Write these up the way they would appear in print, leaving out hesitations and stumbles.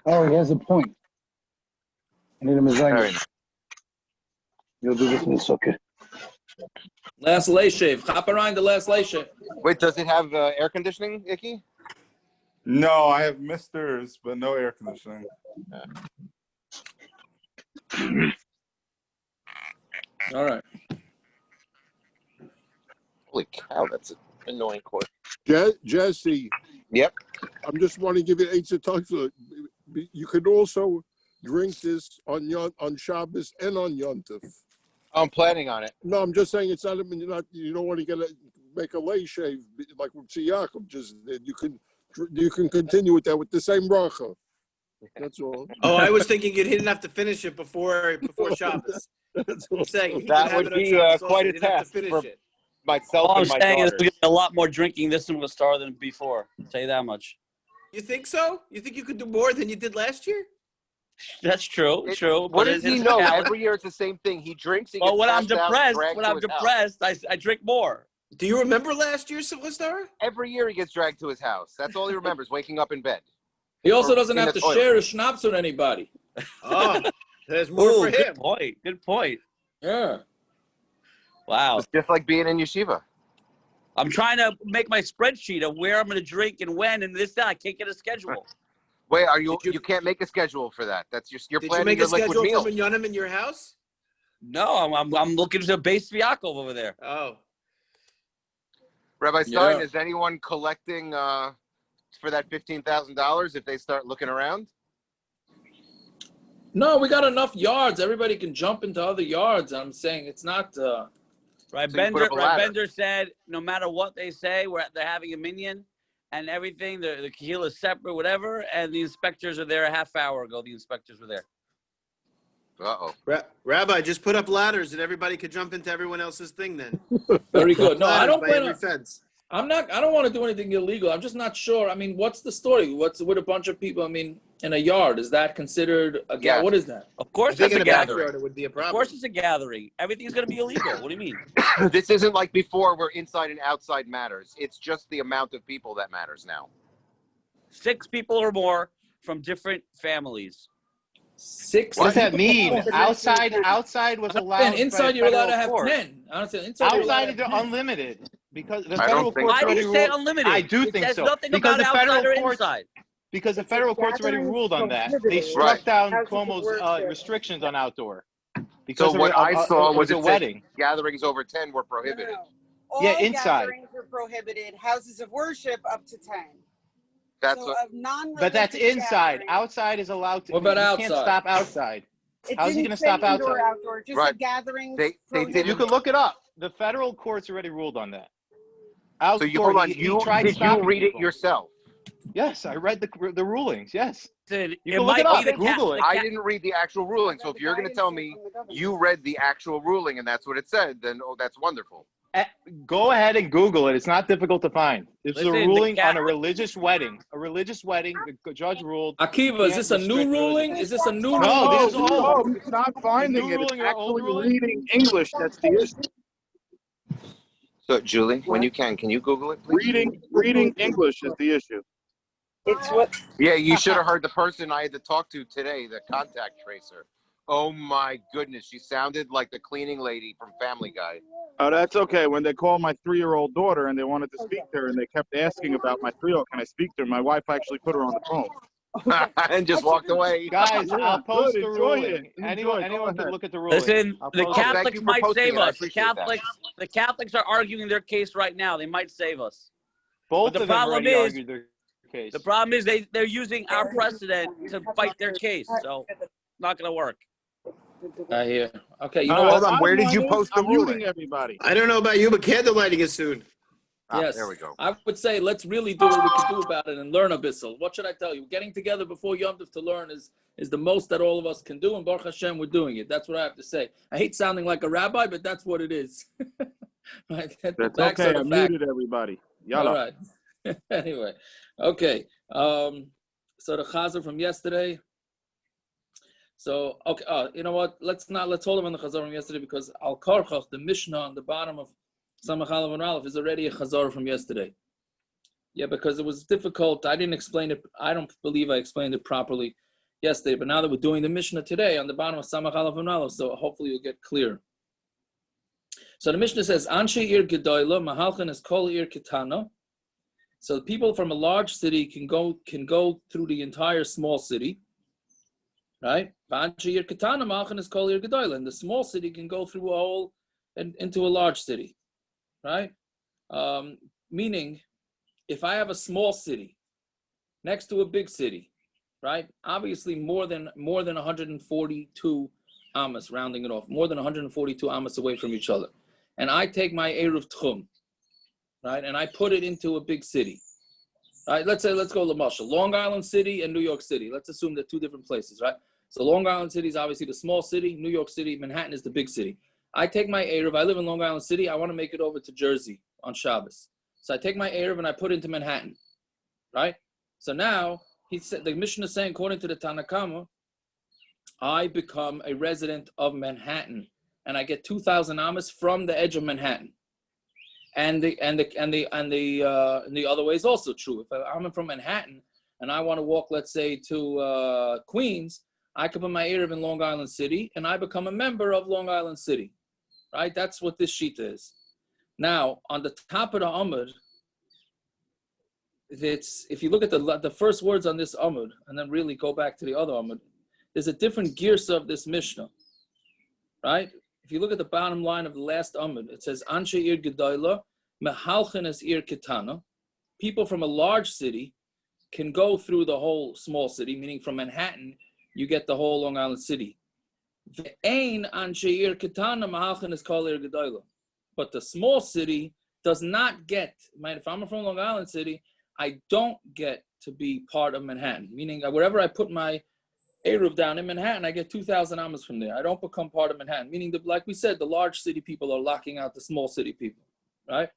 Oh, he has a point. I need a mezainis. Very nice. You'll do this in the sukkah. Last leishev. Hop around the last leishev. Wait, does it have air conditioning, Icky? No, I have misters, but no air conditioning. All right. Holy cow, that's an annoying question. Jesse. Yep. I'm just want to give you eight talks. You could also drink this on Shabbos and on Yontif. I'm planning on it. No, I'm just saying it's not. You don't want to make a lay shave like with Yaakov. Just you can continue with that with the same bracha. That's all. Oh, I was thinking you didn't have to finish it before Shabbos. That's all. That would be quite a task for myself All I'm and my saying is daughters. there's going to be a lot more drinking this one will start than before. I'll tell you that much. You think so? You think you could do more than you did last year? That's true. True. What but does he it's know? talent. Every year it's the same thing. He drinks. He Well, gets when I'm passed out, depressed, dragged to his house. I drink more. Do you remember last year, Silvestar? Every year he gets dragged to his house. That's all he remembers, waking up in bed. He also Or doesn't in have the to toilet. share his schnapps with anybody. Oh, there's more for Good him. point. Good point. Yeah. Wow. It's just like being in yeshiva. I'm trying to make my spreadsheet of where I'm going to drink and when, and this, that. I can't get a schedule. Wait, you can't make a schedule for that. That's you're Did you planning make your a liquid schedule meal. for Minyanim in your house? No, I'm looking to base Yaakov over there. Oh. Rabbi Stein, Yeah. is anyone collecting for that $15,000 if they start looking around? No, we got enough yards. Everybody can jump into other yards. I'm saying it's not. Right, So you put up a ladder. Bender said no matter what they say, they're having a minyan and everything. The kahila is separate, whatever, and the inspectors are there a half hour ago. The inspectors were there. Uh-oh. Rabbi, just put up ladders and everybody could jump into everyone else's thing then. Very good. No, I Ladders don't by plan every on. fence. I don't want to do anything illegal. I'm just not sure. I mean, what's the story? What's with a bunch of people? I mean, in a yard, is that considered a Yeah. What is that? Of course, I think it's in a a gathering. backyard it would be a Of problem. course, it's a gathering. Everything's going to be illegal. What do you mean? This isn't like before where inside and outside matters. It's just the amount of people that matters now. 6 people or more from different families. 6. What does that mean? people? Outside was allowed. And inside you're allowed to have court. 10. Honestly, inside you're allowed Outside to is have 10. unlimited because the I federal don't think courts so. Why do already you say ruled. unlimited? I do think There's so. nothing Because about the outside federal or courts, inside. because the federal courts already ruled on that. They struck Right. down Cuomo's restrictions on outdoor. Because So what I saw was a it said wedding. gatherings over 10 were prohibited. No. All Yeah, inside. gatherings are prohibited. Houses of worship up to 10. That's So what, of non-religious But that's inside. gatherings, Outside is allowed to. What about you can't outside? stop outside. it How's he didn't gonna say stop indoor, outside? outdoor, just Right. said gatherings. They prohibited. You can look it up. The federal courts already ruled on that. Outdoor, so you hold on. he You tried did you stopping read it people. yourself? Yes, I read the rulings. Yes. It You can look might it up. be the Google it. I didn't read the actual ruling. So if you're going to tell me you read the actual ruling and that's what it said, then that's wonderful. Go ahead and Google it. It's not difficult to find. It's Listen, a the ruling cat- on a religious wedding. A religious wedding. The judge ruled. Akiva, is this a new ruling? Is this a new No, ruling? this is old. It's not finding new it. It's ruling or old actually ruling? reading English. That's the issue. So Julie, when you can you Google it, please? Reading English is the issue. It's what Yeah, you should have heard the person I had to talk to today, the contact tracer. Oh my goodness, she sounded like the cleaning lady from Family Guy. Oh, that's okay. When they called my 3-year-old daughter and they wanted to speak to her and they kept asking about my 3-year-old, can I speak to her? My wife actually put her on the phone. And just walked away. Guys, Yeah, I'll post good, the enjoy ruling. it. Anyone Enjoy, go can ahead. look at the ruling. Listen, I'll the post it. thank Catholics you for might posting save it. I us. The appreciate that. Catholics are arguing their case right now. They might save us. Both the of them problem already is- argued their case. The problem is they're using our precedent to fight their case, so not going to work. I hear. Okay, you know All right, what? Hold on, where did you bottom line post is, the I'm ruling? muting everybody. I don't know about you, but candlelighting is soon. Yes. There we go. I would say let's really do what we can do about it and learn a bissel. What should I tell you? Getting together before Yom Tov to learn is the most that all of us can do, and Baruch Hashem, we're doing it. That's what I have to say. I hate sounding like a rabbi, but that's what it is. Right? The That's facts okay. are I the facts. muted everybody. All Yalla. right. Anyway, okay. So the chazer from yesterday. So okay, you know what? Let's hold him on the chazer from yesterday because al karchach, the Mishna on the bottom of Samach Aleph and Aleph, is already a chazer from yesterday. Yeah, because it was difficult. I didn't explain it. I don't believe I explained it properly yesterday. But now that we're doing the Mishnah today on the bottom of Samach Aleph and Aleph, so hopefully you'll get clear. So the Mishnah says, Anshe ir gedoyla, mahalchan is kol ir ketana. So people from a large city can go through the entire small city, right? Anshe ir ketana, mahalchan is kol ir gedoyla. And the small city can go through a whole, into a large city, right? Meaning, if I have a small city next to a big city, right? Obviously more than 142 Amos, rounding it off, more than 142 Amos away from each other. And I take my erev techum, right? And I put it into a big city, right? Let's go to Marshall, Long Island City and New York City. Let's assume they're two different places, right? So Long Island City is obviously the small city. New York City, Manhattan is the big city. I take my erev. I live in Long Island City. I want to make it over to Jersey on Shabbos. So I take my erev and I put it into Manhattan, right? So now he said, the Mishna is saying, according to the Tanakama, I become a resident of Manhattan, and I get 2,000 Amos from the edge of Manhattan. And the other way is also true. If I'm from Manhattan and I want to walk, let's say, to Queens, I could put my erev in Long Island City, and I become a member of Long Island City, right? That's what this sheet is. Now, on the top of the Amud, if you look at the first words on this Amud, and then really go back to the other Amud, there's a different girsa of this Mishnah, right? If you look at the bottom line of the last Amud, it says, Anshe ir gedoyla, mehalchen es ir ketana. People from a large city can go through the whole small city, meaning from Manhattan, you get the whole Long Island City. Ve'ein anshe ir ketana, mehalchen es kol ir gedoyla. But the small city does not get, if I'm from Long Island City, I don't get to be part of Manhattan. Meaning, wherever I put my Eruv down in Manhattan, I get 2,000 Amos from there. I don't become part of Manhattan. Meaning, that, like we said, the large city people are locking out the small city people, right?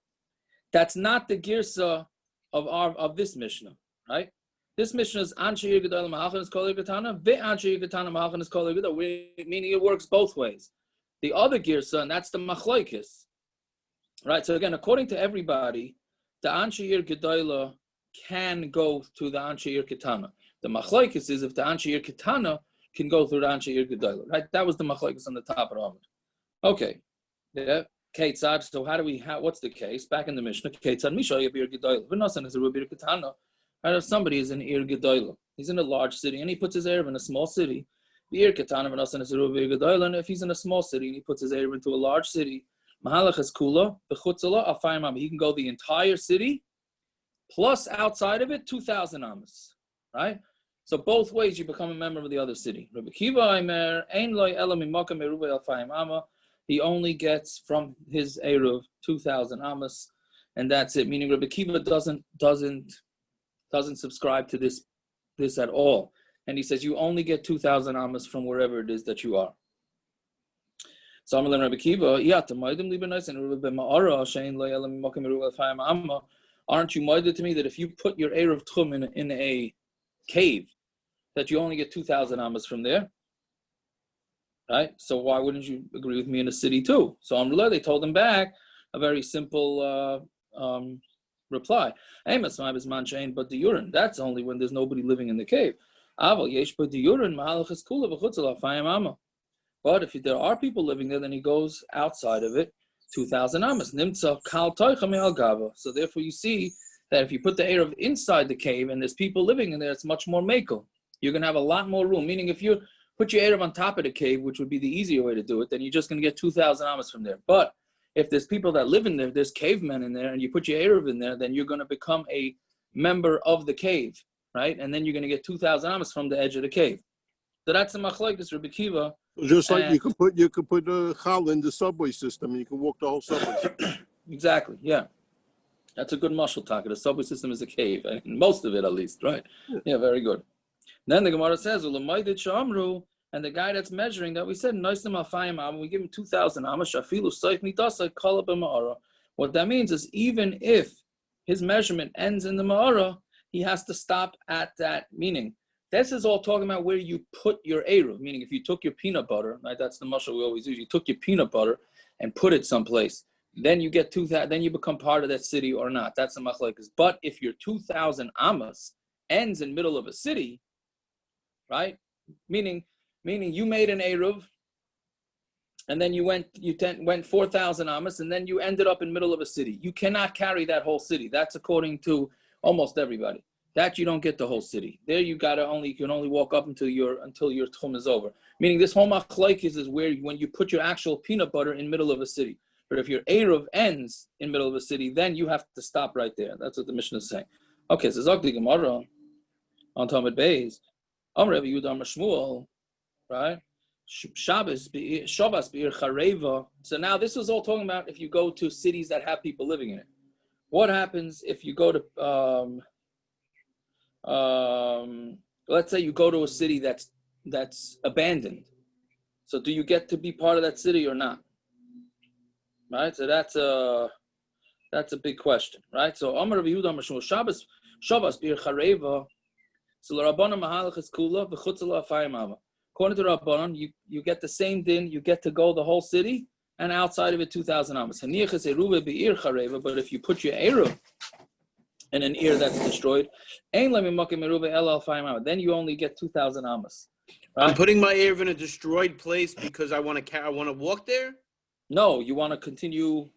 That's not the girsa of this Mishnah, right? This Mishnah is Anshe ir gedoyla mahalchan es kol ir ketana, ve'anshe ir ketana mahalchan es kol ir gedoyla, meaning it works both ways. The other girsa, and that's the Machlokes, right? So again, according to everybody, the Anshe ir gedoyla can go to the Anshe ir ketana. The Machlokes is if the Anshe ir ketana can go through the Anshe ir gedoyla, right? That was the Machlokes on the top of the Amud. Okay, yeah. Ketzad. So what's the case? Back in the Mishnah, Ketzad Misha ir gedoyla. V'nasan is a Eruv ir ketana. Right? If somebody is in ir gedoyla, he's in a large city and he puts his erev in a small city. Ir ketana v'nasan is a Eruv ir gedoyla. And if he's in a small city and he puts his erev into a large city, Mahalach is kula, b'chutzala afayim am. He can go the entire city, plus outside of it, 2,000 Amos, right? So both ways you become a member of the other city. Rebbi Kiva Aimer, ein loy ela mimakam eruv afayim ama. He only gets from his eruv 2,000 Amos, and that's it. Meaning Rebbi Kiva doesn't subscribe to this at all. And he says you only get 2,000 Amos from wherever it is that you are. So I'm Rebbi Kiva, aren't you minded to me that if you put your erev techum in a cave, that you only get 2,000 Amos from there? Right? So why wouldn't you agree with me in a city too? So they told him back a very simple reply. Amos, but the urine, that's only when there's nobody living in the cave. But if there are people living there, then he goes outside of it, 2,000 Amos. So therefore you see that if you put the erev inside the cave and there's people living in there, it's much more mekel. You're going to have a lot more room. Meaning if you put your erev on top of the cave, which would be the easier way to do it, then you're just going to get 2,000 Amos from there. But if there's people that live in there, there's cavemen in there, and you put your erev in there, then you're going to become a member of the cave, right? And then you're going to get 2,000 Amos from the edge of the cave. So that's the Machlokes, Rebbi Kiva. Just like you could put a chal in the subway system, and you can walk the whole subway system. Exactly. Yeah. That's a good mashal taka. The subway system is a cave, most of it at least, right? Yeah, very good. Then the Gemara says, and the guy that's measuring that, we said, we give him 2,000 Amos. What that means is even if his measurement ends in the ma'ara, he has to stop at that. Meaning, this is all talking about where you put your eruv. Meaning, if you took your peanut butter, right? That's the mashal we always use. You took your peanut butter and put it someplace. then you get 2,000. Then you become part of that city or not. That's the Machlokes. But if your 2,000 Amos ends in middle of a city, right? Meaning you made an erev, and then you went 4,000 Amos, and then you ended up in middle of a city. You cannot carry that whole city. That's according to almost everybody. That you don't get the whole city. There you can only walk up until your techum is over. Meaning this whole Machlokes is where when you put your actual peanut butter in middle of a city. But if your erev ends in middle of a city, then you have to stop right there. That's what the Mishna is saying. Okay, so Zog the Gemara on Talmud Beis. Rebbi Yudam Shmuel, right? Shabbos be'ir chareva. So now this is all talking about if you go to cities that have people living in it. What happens if you go to let's say you go to a city that's abandoned. So do you get to be part of that city or not? Right? So that's a big question, right? So Amar Rebbi Yehuda Shmuel Shabbos be'ir chareva. So l'Rabbanan mahalachas kula v'chutz l'afayim ava. According to Rabbanan, you get the same din. You get to go the whole city, and outside of it 2,000 amos. Haniachas eruv be'ir chareva. But if you put your eruv in an ear that's destroyed, then you only get 2,000 amos. Right? I'm putting my erev in a destroyed place because I want to walk there. No, you want to continue.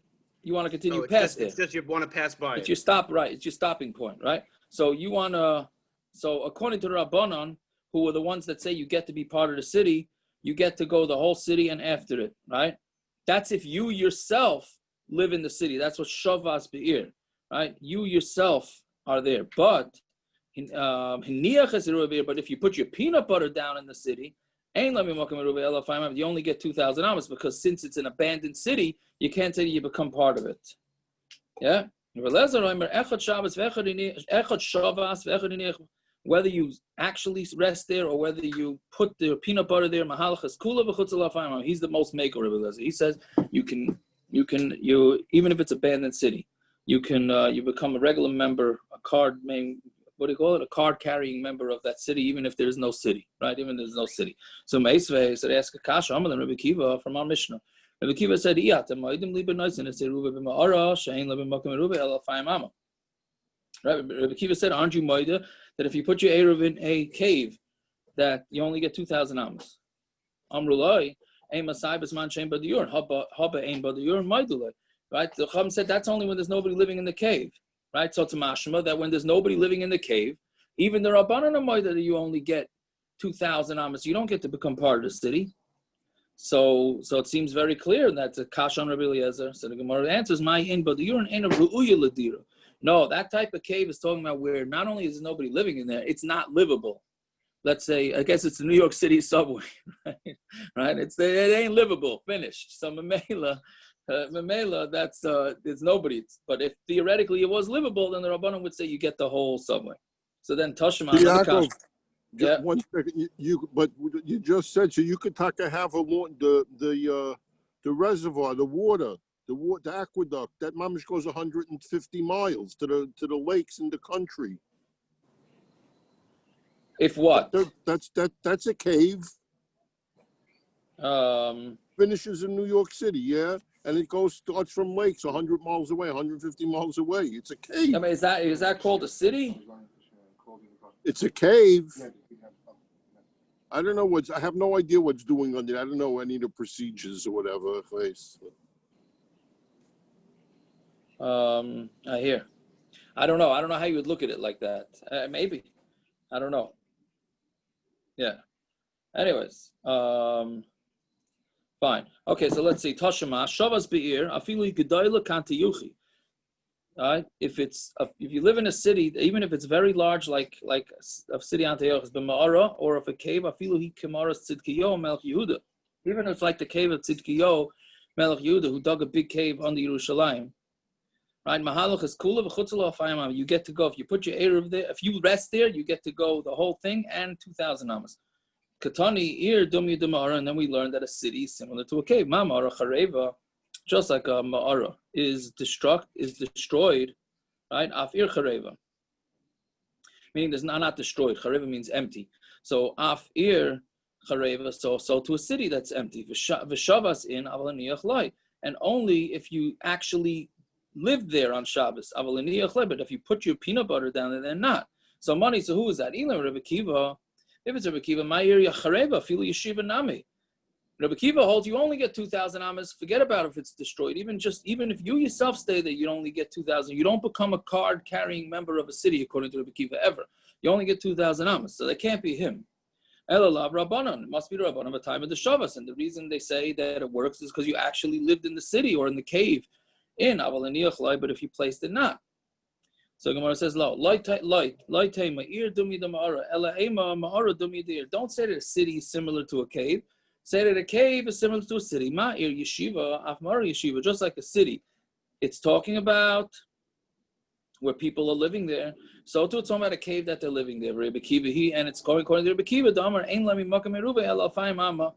You want to continue past there. It's just you want to pass by. It's your stop, right? It's your stopping point, right? So you want to. So according to the Rabbanan, who are the ones that say you get to be part of the city, you get to go the whole city and after it, right? That's if you yourself live in the city. That's what Shavas Be'ir, right? You yourself are there. But if you put your peanut butter down in the city, you only get 2,000 amos because since it's an abandoned city, you can't say you become part of it. Yeah? Whether you actually rest there or whether you put the peanut butter there, he's the most maker of Eliezer. He says you even if it's abandoned city, you become a regular member, a card carrying member of that city, even if there's no city, right? Even if there's no city. So Meisvei said, ask a kasha, Rebbi Akiva from our Mishna. Rebbi Akiva said, Rebbi Akiva said, aren't you moida that if you put your erev in a cave, that you only get 2,000 amos? Amrulai, Amos man shein badiyur, haba ein badiyur, moidulai. Right? The Chum said that's only when there's nobody living in the cave. Right? So it's a mashma that when there's nobody living in the cave, even the Rabbanan are moida that you only get 2,000 amos. You don't get to become part of the city. So it seems very clear that the kash on Rabbi Eliezer. So the Gemara answers, my in badiyur and ein ru'uya ladira. No, that type of cave is talking about where not only is nobody living in there, it's not livable. Let's say, I guess it's the New York City subway, right? It ain't livable, finished. So Mamela, that's it's nobody. But if theoretically it was livable, then the Rabbanan would say you get the whole subway. So then Tashma. Yaakov, yeah. One second. But you just said so you could have the reservoir, the water. The aqueduct that mamish goes 150 miles to the lakes in the country. If what? That's a cave. Finishes in New York City, yeah, and it starts from lakes 100 miles away, 150 miles away. It's a cave. I mean, is that called a city? It's a cave. I don't know I have no idea what's doing on there. I don't know any of the procedures or whatever. I hear. I don't know how you would look at it like that. Maybe. I don't know. Yeah. Anyways, fine. Okay, so let's see. Tashema Shavas Be'ir Afilu Gedayla Kanti Yuchi. Right? If you live in a city, even if it's very large, like a city Antioch, b'ma'ara, or if a cave, Afilu Hi Kemaras Tzidkiyo Melech Yehuda. Even if it's like the cave of Tzidkiyo Melech Yehuda, who dug a big cave under Yerushalayim. Right, Mahalach is kula v'chutzala afayim. You get to go if you put your erev there. If you rest there, you get to go the whole thing and 2,000 amos. Katani ir dumi demara, and then we learned that a city is similar to a cave. Ma'ara chareva, just like a ma'ara is destroyed, right? Af ir chareva, meaning there's not destroyed. Chareva means empty. So af ir chareva, so to a city that's empty. V'shavas in avalaniach lai. and only if you actually lived there on Shabbos. But if you put your peanut butter down there, they're not. So money. So who is that? Rebbi Akiva. If it's Rebbi Akiva, my area chareva filu yeshiva nami. Rebbi Akiva holds you only get 2,000 amas. Forget about if it's destroyed. Even if you yourself stay there, you only get 2,000. You don't become a card-carrying member of a city according to Rebbi Akiva ever. You only get 2,000 amas. So that can't be him. Elalav Rabbanon. It must be the Rabbanon of a time of the Shabbos. And the reason they say that it works is because you actually lived in the city or in the cave. But if you placed it not. So Gemara says, don't say that a city is similar to a cave. Say that a cave is similar to a city. Ma'ir yeshiva, afmar yeshiva, just like a city. It's talking about where people are living there. So too, it's talking about a cave that they're living there. Rebbi Akiva, and it's going according to Rebbi Akiva. Damar ein lami makam eruv ela alfayim amma.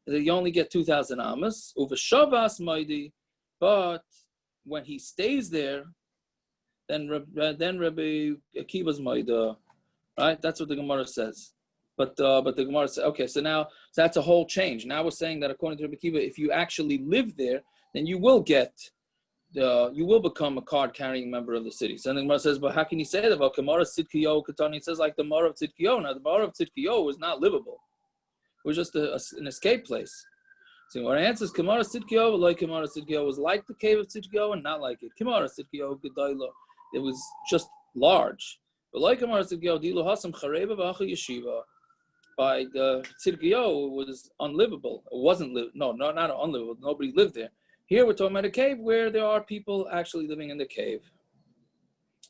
You only get 2,000 amas. Uveshavas maidi, but when he stays there, then Rebbi Akiva's maida, right? That's what the Gemara says. But the Gemara says, okay, so that's a whole change. Now we're saying that according to Rebbi Akiva, if you actually live there, then you will become a card-carrying member of the city. So the Gemara says, but how can you say that about Gemara Tzidkiyo Katani? It says like the Mara of Tzidkiyo. Now the Mara of Tzidkiyo was not livable. It was just an escape place. So our answer is Gemara Tzidkiyo, like Gemara Tzidkiyo was like the cave of Tzidkiyo and not like it. Gemara Tzidkiyo Gedayla, it was just large. But like Gemara Tzidkiyo, Dilu Hasam Chareva V'Acha Yeshiva. By the Tzidkiyo, it was unlivable. It wasn't not unlivable. Nobody lived there. Here we're talking about a cave where there are people actually living in the cave.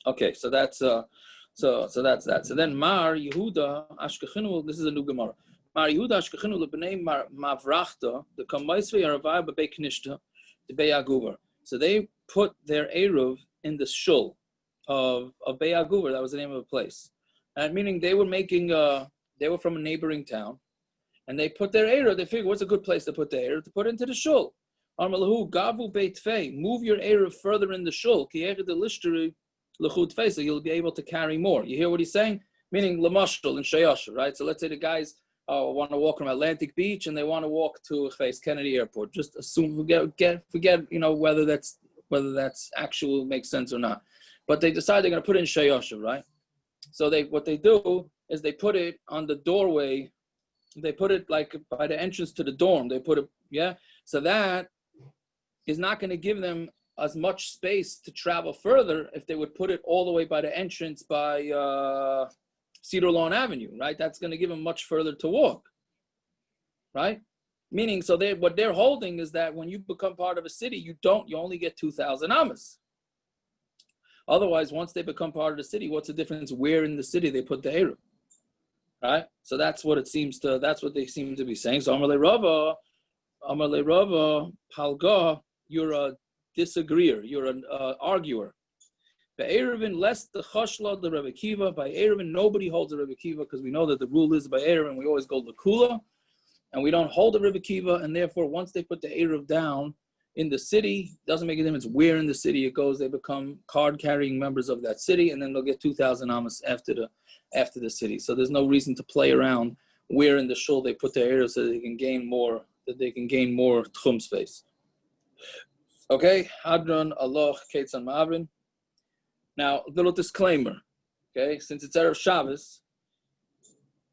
Okay, so that's so that's that. So then Mar Yehuda Ashkechinu. This is a new Gemara. Mar Yehuda Ashkechinu lebnei Mavrachta the Kamaisvei Aravai b'Bei Knishta the Bei Aguver. So they put their eruv in the shul of Bei Aguver. That was the name of the place, and meaning they were making they were from a neighboring town, and they put their eruv. They figured, what's a good place to put the eruv? To put into the shul. Armalahu gavu beit fei. Move your eruv further in the shul. So you'll be able to carry more. You hear what he's saying? Meaning lamashal and shayasha, right? So let's say the guys want to walk from Atlantic Beach and they want to walk to Kennedy Airport. Just assume, forget, whether that's actual makes sense or not. But they decide they're going to put in shayasha, right? So what they do is they put it on the doorway. They put it like by the entrance to the dorm. They put it, yeah. So that is not going to give them as much space to travel further if they would put it all the way by the entrance by Cedar Lawn Avenue, right? That's going to give them much further to walk, right? Meaning, so what they're holding is that when you become part of a city, you only get 2,000 amas. Otherwise, once they become part of the city, what's the difference where in the city they put the eruv, right? So that's what they seem to be saying. So Amalei Rava, Palga, you're a disagreeer, you're an arguer. By Eruvin, less the chashla, the Rebbi Akiva. By Eruvin, nobody holds the Rebbi Akiva because we know that the rule is by Eruvin, we always go lekula, and we don't hold the Rebbi Akiva, and therefore once they put the eruv down in the city, doesn't make a difference where in the city it goes, they become card-carrying members of that city, and then they'll get 2,000 amas after the city. So there's no reason to play around where in the shul they put the eruv so they can gain more techum space. Okay, Hadron Allah Ketzan Ma'avin. Now, a little disclaimer, okay? Since it's Erev Shabbos,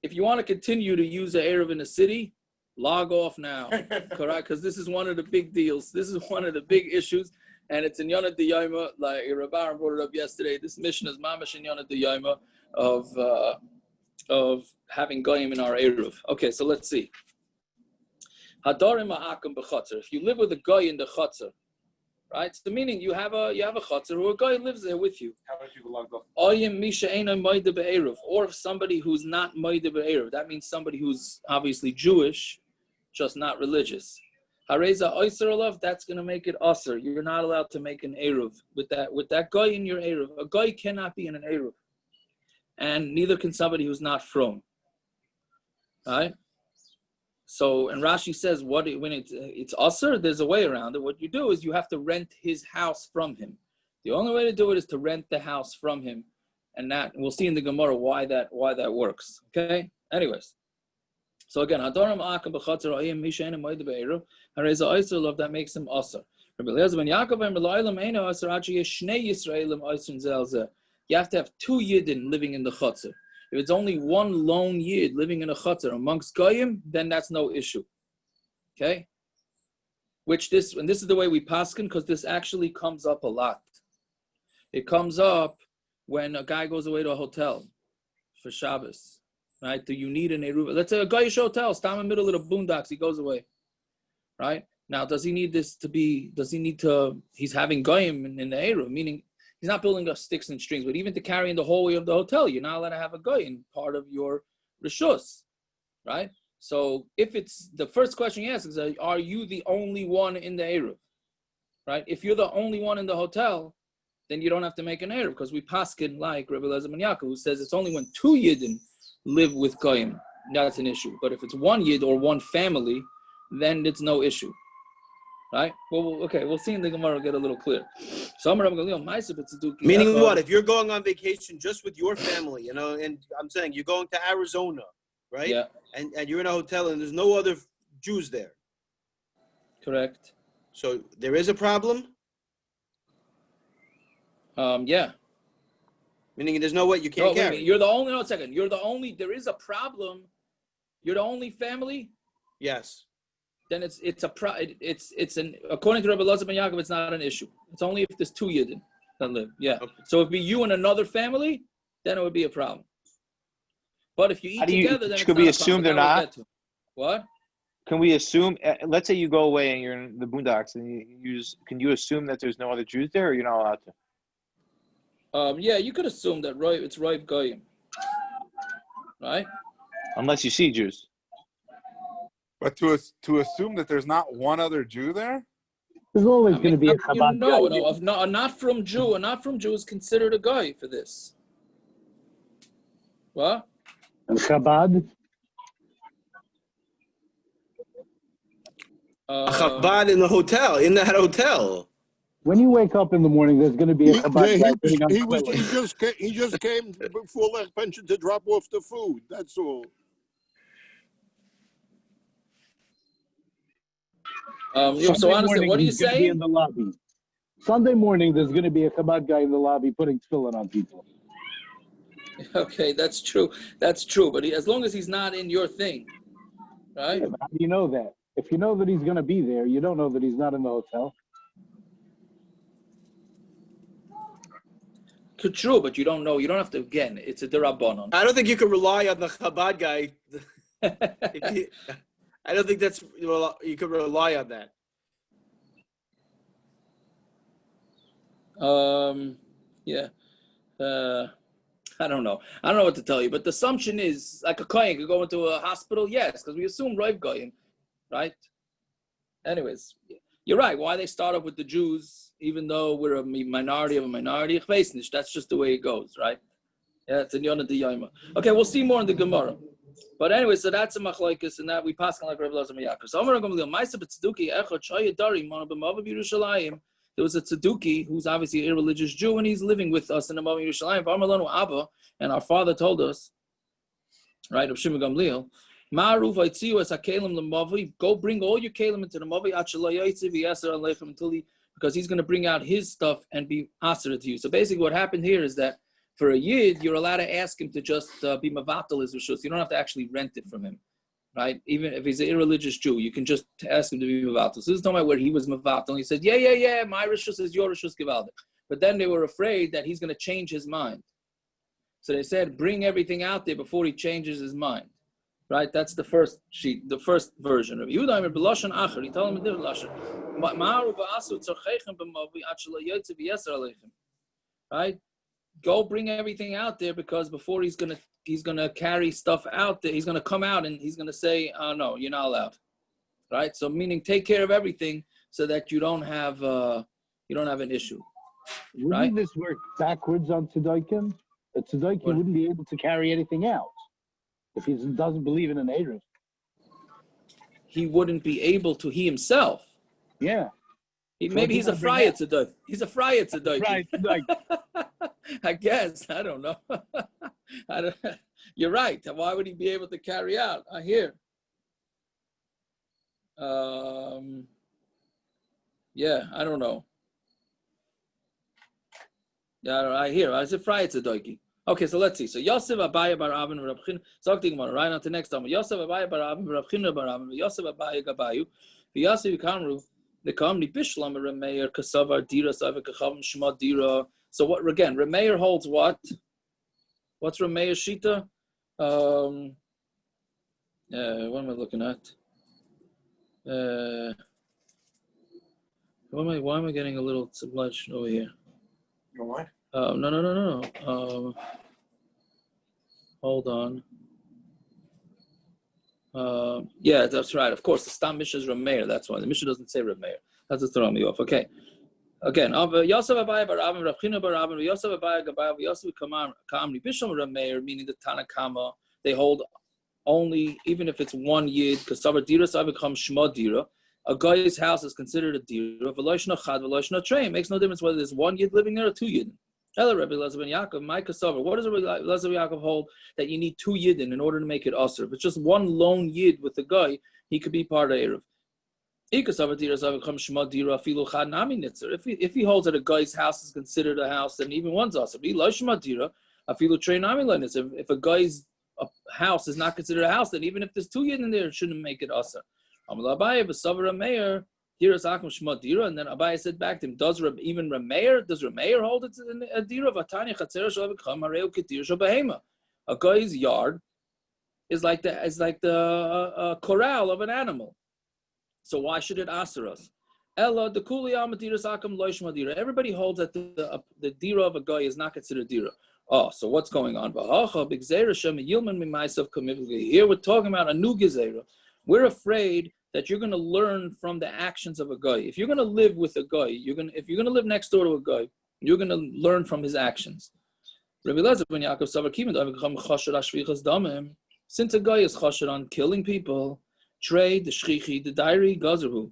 if you want to continue to use the eruv in the city, log off now, correct? Because this is one of the big deals. This is one of the big issues, and it's in Yonah D'Yoma, like Rebbi brought it up yesterday. This Mishna is mamash in Yonah D'Yoma of having goyim in our eruv. Okay, so let's see. Hadarim ha'akum b'chotzer. If you live with a goy in the chotzer, right? So meaning you have a chotzer who a guy lives there with you. How many people log off? Or if somebody who's not moide be'eruv, that means somebody who's obviously Jewish, just not religious. Hareza oyser alav, that's going to make it usher. You're not allowed to make an eruv with that guy in your eruv. A guy cannot be in an eruv, and neither can somebody who's not from. Right? So, and Rashi says, when it's usher, there's a way around it. What you do is you have to rent his house from him. The only way to do it is to rent the house from him, and we'll see in the Gemara why that works. Okay. Anyways, So again, Hadoram Akim b'chatzar Ayim Mishain and Moed be'eruv. Hareza Oyster love that makes him Osir. Rabbi Eliezer ben Yaakov and B'Loilam Eino Osir Achi Yeshnei Yisraelim Oyster Zelzeh. You have to have two yidden living in the chutzner. If it's only one lone yid living in a chutzner amongst goyim, then that's no issue. Okay? And this is the way we pasken, because this actually comes up a lot. It comes up when a guy goes away to a hotel for Shabbos, right? Do you need an eruv? Let's say a goyish hotel, stop in the middle of the boondocks, he goes away, right? Now, does he need he's having goyim in the eruv, meaning he's not building up sticks and strings, but even to carry in the hallway of the hotel, you're not allowed to have a goyim part of your rishus, right? So if it's the first question he asks is, are you the only one in the eruv, right? If you're the only one in the hotel, then you don't have to make an erev, because we pasken like Rebbi Eliezer ben Yaakov, who says it's only when two yidden live with goyim that's an issue. But if it's one yid or one family, then it's no issue, right? Well, okay, we'll see in the Gemara get a little clear. So meaning what? If you're going on vacation just with your family, and I'm saying you're going to Arizona, right? Yeah. And you're in a hotel and there's no other Jews there. Correct. So there is a problem. Yeah. Meaning there's no way you can't carry. You're the only. No, second. You're the only. There is a problem. You're the only family. Yes. Then it's according to Rebbi Eliezer ben Yaakov, it's not an issue. It's only if there's two yidden that live. Yeah. Okay. So if it be you and another family, then it would be a problem. But if you eat together, then could we assume they're not? What? Can we assume? Let's say you go away and you're in the boondocks, and can you assume that there's no other Jews there, or you're not allowed to? Yeah, you could assume that it's Rav Goyim, right? Unless you see Jews. But to assume that there's not one other Jew there? There's always going to be a Chabad guy. No, not from Jew. A not from Jew is considered a guy for this. What? And Chabad? Chabad in that hotel. When you wake up in the morning, there's going to be a Chabad guy sitting on he just came before Lech pension to drop off the food. That's all. So honestly, what are you saying? In the lobby. Sunday morning, there's going to be a Chabad guy in the lobby putting tefillin on people. Okay, that's true. That's true. But as long as he's not in your thing, right? Yeah, how do you know that? If you know that he's going to be there, you don't know that he's not in the hotel. True, but you don't know. You don't have to. Again, it's a derabanan. I don't think you can rely on the Chabad guy. I don't think you can rely on that. Yeah. I don't know. I don't know what to tell you. But the assumption is, like a kohen could go into a hospital, yes, because we assume Rav Goyim, right? Anyways, you're right. Why they start off with the Jews, even though we're a minority of a minority? That's just the way it goes, right? Yeah, it's in Yonah de Yaima. Okay, we'll see more in the Gemara. But anyway, so that's a Machlokes, and that we pass on like Rebbi Eliezer ben Yaakov. So there was a Tzeduki who's obviously an irreligious Jew, and he's living with us in the Mavi Yerushalayim. And our father told us, right, of Shimon Gamliel, go bring all your kelim into the Mavi because he's going to bring out his stuff and be aser to you. So basically what happened here is that for a yid, you're allowed to ask him to just be mavatal his rishus. You don't have to actually rent it from him, right? Even if he's an irreligious Jew, you can just ask him to be mavatal. So this is talking about where he was mavatal. He said, yeah, my rishus is your rishus givaldik. But then they were afraid that he's going to change his mind. So they said, bring everything out there before he changes his mind, right? That's the first sheet, the first version of Yehuda. He told him a different lashon. Right? Go bring everything out there because before he's gonna carry stuff out there, he's gonna come out and he's gonna say, "Oh no, you're not allowed." Right? So meaning take care of everything so that you don't have an issue. Wouldn't this work backwards on Tzedukim? The Tzeduki wouldn't be able to carry anything out if he doesn't believe in an erev. He wouldn't be able to. He himself. Yeah. Maybe he's a fryer Tzeduki. He's a fryer Tzeduki. I guess. I don't know. You're right. Why would he be able to carry out? I hear. Yeah, I don't know. Yeah, I hear. I said Friday Tzeduki. Okay, so let's see. So Yosef Abaya bar Avin Rab Chin. Something more. Right on to next time. Yosef Abaya bar Avin Rab Chin bar Avin. Yosef Abaya Gabayu. Yosef Kamru. The Kamni Bishlam Remeir Kasavar Dira Savik Kachavim Shema Dira. So what again? Remeir holds what? What's Remeir Shita? What am I looking at? Why am I getting a little submerged over here? You know what? No. Hold on. Yeah, that's right. Of course, the Stam Mishnah is Rameir. That's why the Mishnah doesn't say Rameir. That's just throwing me off. Okay. Again, Yosef Abai bar Avin, Rav China bar Avin, Yosef Abai Gabai, Yosef Kamri Bishlam Rameir, meaning the Tanakama, they hold only, even if it's one yid, Kasavar Dira Savikam Shma Dira. A guy's house is considered a dira. V'loishna chad, v'loishna trey. It makes no difference whether there's one yid living there or two yid. Hello, Rebbi Eliezer ben Yaakov, my kasavar. What does Rebbi Eliezer ben Yaakov hold that you need two yidin in order to make it usher? If it's just one lone yid with the guy, he could be part of erev. If he holds that a guy's house is considered a house, then even one's usher. If a guy's house is not considered a house, then even if there's two yid in there, it shouldn't make it usher. And then Abai said back to him, does Rameir hold it in a dira? A guy's yard is like the corral of an animal. So why should it answer us? Everybody holds that the dira of a guy is not considered dira. Oh, so what's going on? Here we're talking about a new gezerah. We're afraid that you're going to learn from the actions of a guy. If you're going to live with a guy, if you're going to live next door to a guy, you're going to learn from his actions. Rebbi Eliezer ben Yaakov since a guy is chashed on killing people, trade the shchichi, the diary gazerhu.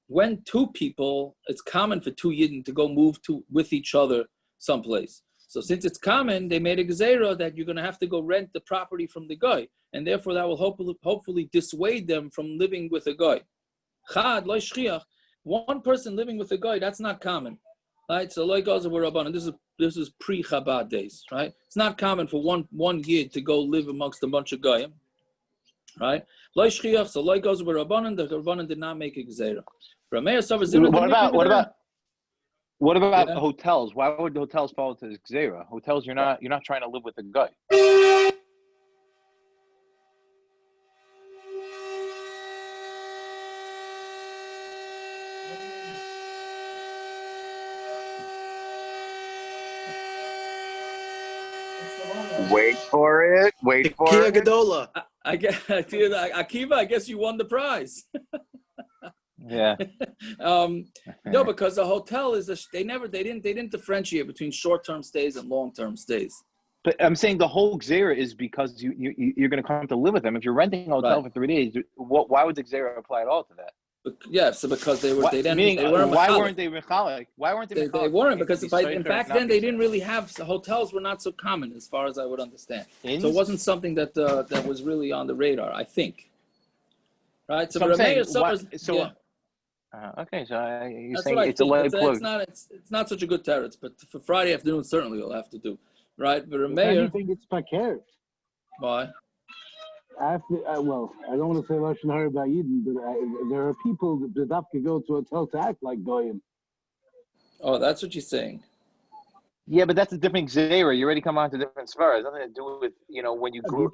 When two people, it's common for two yidden to go move with each other someplace. So since it's common, they made a gezerah that you're going to have to go rent the property from the guy. And therefore, that will hopefully dissuade them from living with a guy. Chad, lo shchiach, one person living with a guy, that's not common. Right? So like Gaza were Rabbanan, this is pre-Chabad days, right? It's not common for one yid to go live amongst a bunch of goyim. Right? Lo shchiach, so like Gaza were Rabbanan, the Rabbanan did not make a gezerah. What about hotels? Why would hotels fall into this gzera? Hotels, you're not trying to live with a guy. Wait for it. Gadola. I guess akiva. I guess you won the prize. Yeah. No, because the hotel is they didn't differentiate between short-term stays and long-term stays. But I'm saying the whole gzera is because you're going to come to live with them. If you're renting a hotel for 3 days, why would the gzera apply at all to that? Yeah, so because they weren't. Why weren't they mechalik? Why weren't they? They weren't because in fact then they didn't really have hotels were not so common as far as I would understand. So it wasn't something that was really on the radar. I think. Right. So I'm saying, yeah. Okay, so you're That's saying what it's a light plug. It's not such a good teretz, but for Friday afternoon certainly you'll have to do. Right, but If anything, it's pakert. Why? After, I don't want to say lashon hara by Eden, but there are people that have to go to a hotel to act like goyim. Oh, that's what you're saying. Yeah, but that's a different gzera. You already come on to different svaras. Nothing to do with when you go.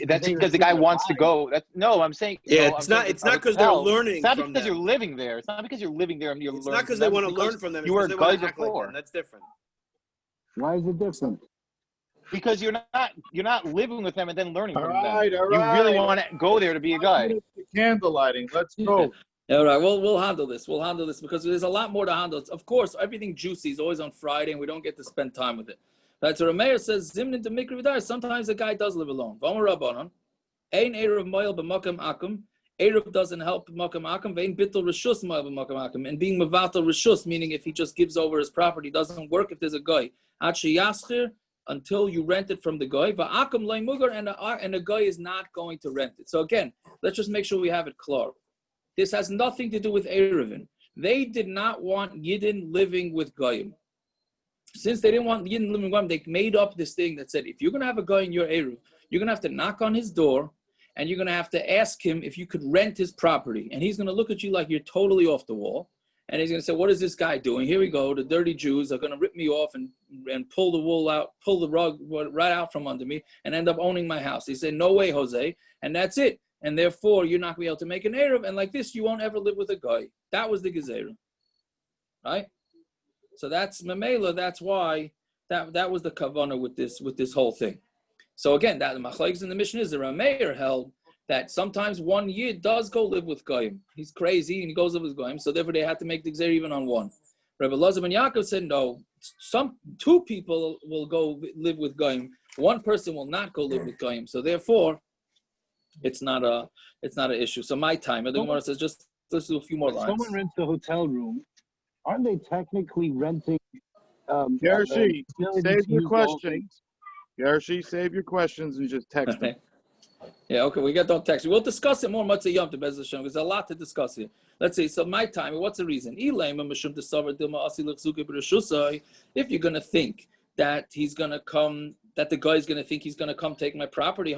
That's because the guy wants to go. I'm saying. Yeah, it's not because they're learning. It's not because you're living there. It's not because you're living there and you're learning. It's not because they want to learn from them. You were a guy before. Like that's different. Why is it different? Because you're not living with them and then learning from them. All right. You really want to go there to be a guy. Candle lighting. Let's go. All right, we'll handle this. We'll handle this because there's a lot more to handle. Of course, everything juicy is always on Friday, and we don't get to spend time with it. Right, so Rameir says, "Zimnin to mikri v'dar." Sometimes a guy does live alone. V'amar Rabbanan, ein erev moil b'makam akum. Eruv doesn't help b'makam akum. Vein bittul rishus moil b'makam akum. And being mevatel rishus, meaning if he just gives over his property, doesn't work if there's a guy. Ad sheyaschir, until you rent it from the guy. Va'akum loy mugar, and the guy is not going to rent it. So again, let's just make sure we have it clear. This has nothing to do with Eruvin. They did not want Yidden living with goyim. Since they didn't want Yidden living with goyim, they made up this thing that said, if you're going to have a guy in your Eruv, you're going to have to knock on his door, and you're going to have to ask him if you could rent his property. And he's going to look at you like you're totally off the wall. And he's going to say, what is this guy doing? Here we go. The dirty Jews are going to rip me off and pull the wool out, pull the rug right out from under me and end up owning my house. He said, no way, Jose. And that's it. And therefore, you're not going to be able to make an erev. And like this, you won't ever live with a guy. That was the Gezerah. Right? So that's Mamela. That's why that was the kavanah with this whole thing. So again, that the Machlokes in the Mishna is the Rameir held that sometimes one Yid does go live with goyim. He's crazy and he goes live with goyim, so therefore they had to make the Geder even on one. Rebbi Eliezer and Yaakov said no. Two people will go live with goyim. One person will not go live with goyim. So therefore, it's not an issue. So my time, the Gemara says just let's do a few more lines. Someone rents a hotel room. Aren't they technically renting? Gershi, save your questions. Gershi, save your questions and just text me. Yeah, okay, we got that text. We'll discuss it more Matzah Yom Tov Be'ez Hashem. There's a lot to discuss here. Let's see. So my time, what's the reason? If you're going to think that he's going to come, that the guy's going to think he's going to come take my property,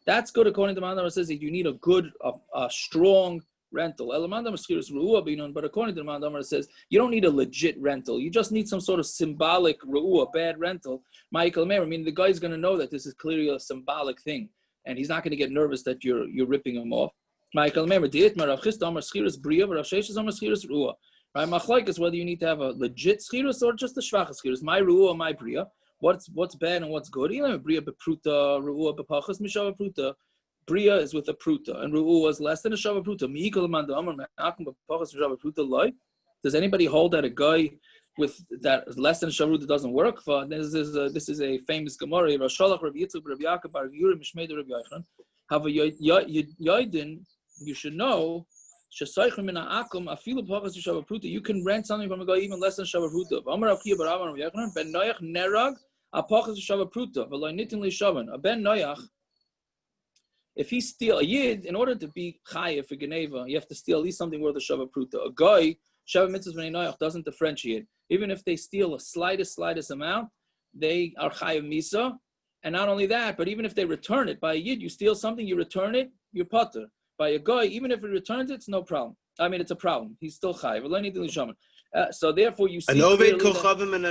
that's good according to the Mandam. It says that you need a good, a strong rental. But according to the Mandam, it says you don't need a legit rental. You just need some sort of symbolic ru'ah, bad rental. Michael Meir, I mean, the guy's going to know that this is clearly a symbolic thing, and he's not going to get nervous that you're ripping him off. Michael Meir, right? Machlokes is whether you need to have a legit schirus or just a shvach schirus. My ru'ah, my bria. What's bad and what's good? Bria is with a pruta, and ru'ah is less than a shava pruta. Does anybody hold that a guy with that is less than a shava pruta doesn't work? This is a famous Gemara. You should know. You can rent something from a guy even less than shava pruta. A ben noyach. If he steal a yid, in order to be chayiv for geneva, you have to steal at least something worth a shava pruta. A guy, shava mitzvahs b'nei noyach doesn't differentiate. Even if they steal a slightest amount, they are chayiv misa. And not only that, but even if they return it, by a yid, you steal something, you return it, you're potter. By a guy, even if he returns it, it's no problem. I mean, it's a problem. He's still chayiv. So therefore, you see. An oved kochavim and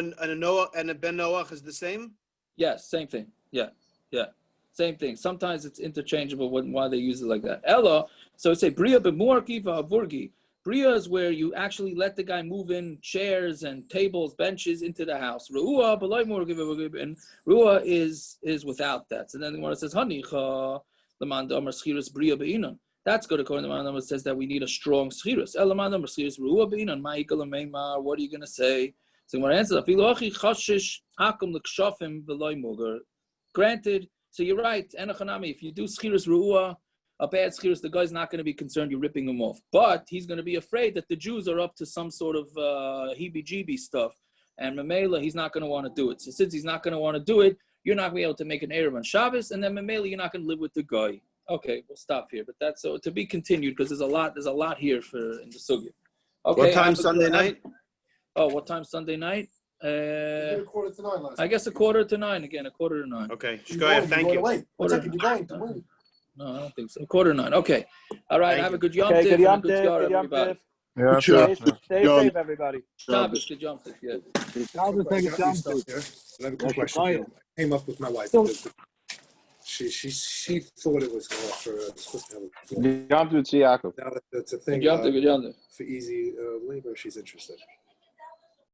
a ben noach is the same. Yes, same thing. Yeah. Same thing. Sometimes it's interchangeable why they use it like that. Ella, so say Bria b'muarki v'haburgi. Bria is where you actually let the guy move in chairs and tables, benches into the house. Ru'ah b'loy muarki v'haburgi, and Ru'ah is without that. So then the Gemara says Hanicha l'man amar schirus Bria be'inon. That's good according to the Mandam. It says that we need a strong schirus. El l'man amar schirus Ru'ah be'inon. Ma'ikal l'meimar. What are you going to say? So the Gemara answers Afilu achi chashish hakum l'kshafim v'loy mugar. Granted. So you're right, Enochanami, if you do schirus ru'ah, a bad schirus, the guy's not going to be concerned you're ripping him off. But he's going to be afraid that the Jews are up to some sort of heebie-jeebie stuff. And Mamela, he's not going to want to do it. So since he's not going to want to do it, you're not going to be able to make an erev on Shabbos, and then Mamela, you're not going to live with the guy. Okay, we'll stop here. But that's so to be continued because there's a lot here in the sugya. Okay, what time Sunday night? Oh, what time Sunday night? A quarter to 9 last I guess a quarter to 9 again. A quarter to 9. Okay, Shkoya, thank you. No, I don't think so. A quarter to 9. Okay. All right. Have a good Yom Tov. Good Yom Tov, everybody. Yeah, sure. Stay safe, everybody. Shabbos, good Yom Tov. Yeah. Shabbos, take a Yom Tov. I have a quick question. I came up with my wife. She thought it was supposed to have Yom Tov to Yaakov. Now that's a thing. Good Yom Tov. For easy labor, she's interested.